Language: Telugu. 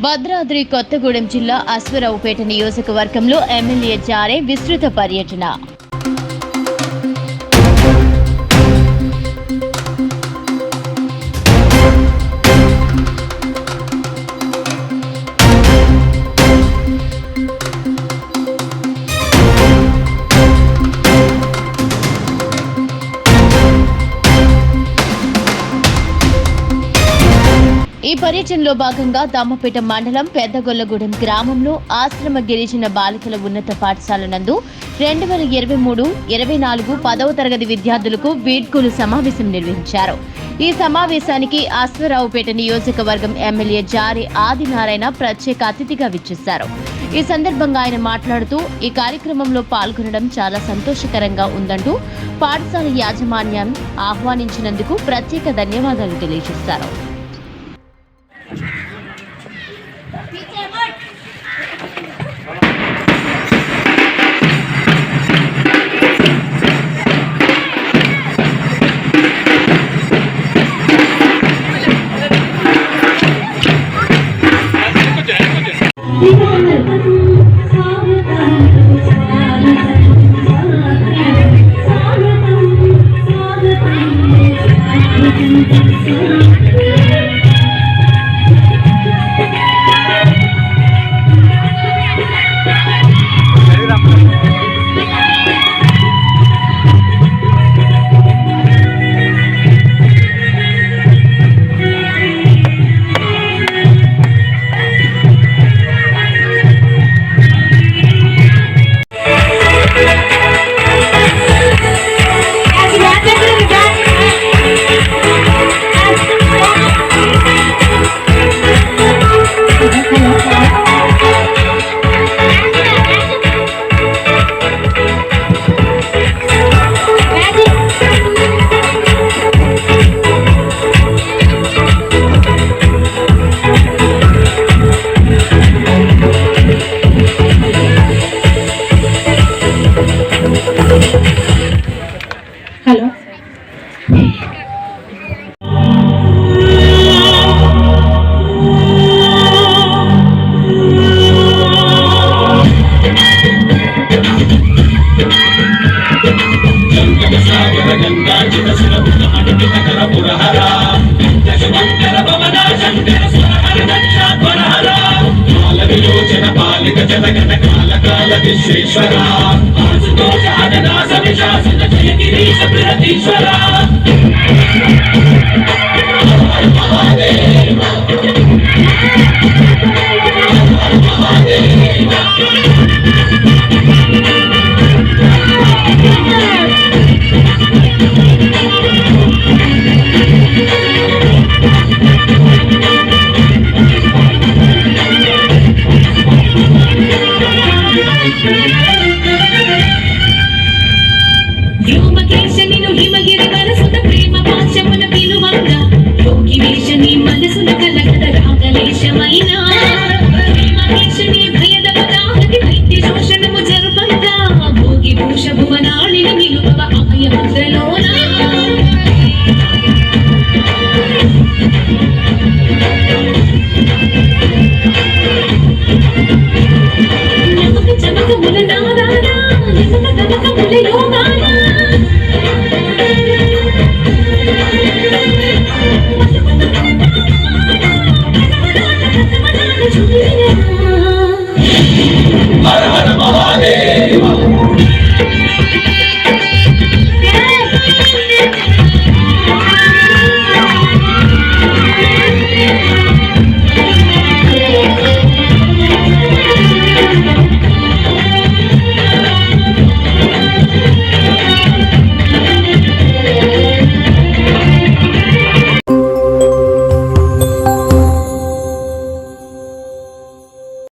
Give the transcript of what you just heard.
భద్రాద్రి కొత్తగూడెం జిల్లా అశ్వరావుపేట నియోజకవర్గంలో ఎమ్మెల్యే జారే విస్తృత పర్యటన. ఈ పర్యటనలో భాగంగా దమ్మపేట మండలం పెద్దగొల్లగూడెం గ్రామంలో ఆశ్రమ గిరిజన బాలికల ఉన్నత పాఠశాల నందు 2023-24 10వ తరగతి విద్యార్థులకు వీడ్కోలు సమావేశం నిర్వహించారు. ఈ సమావేశానికి అశ్వరావుపేట నియోజకవర్గం ఎమ్మెల్యే జారే ఆదినారాయణ ప్రత్యేక అతిథిగా విచ్చేశారు. ఈ సందర్భంగా ఆయన మాట్లాడుతూ ఈ కార్యక్రమంలో పాల్గొనడం చాలా సంతోషకరంగా ఉందంటూ పాఠశాల యాజమాన్యం ఆహ్వానించినందుకు ప్రత్యేక ధన్యవాదాలు తెలియజేశారు. హలో విశ్వేశ్వర ఆశుతోష అదనాశ విశాసన జయ గిరీశ ప్రతీశ్వర మహాదేవ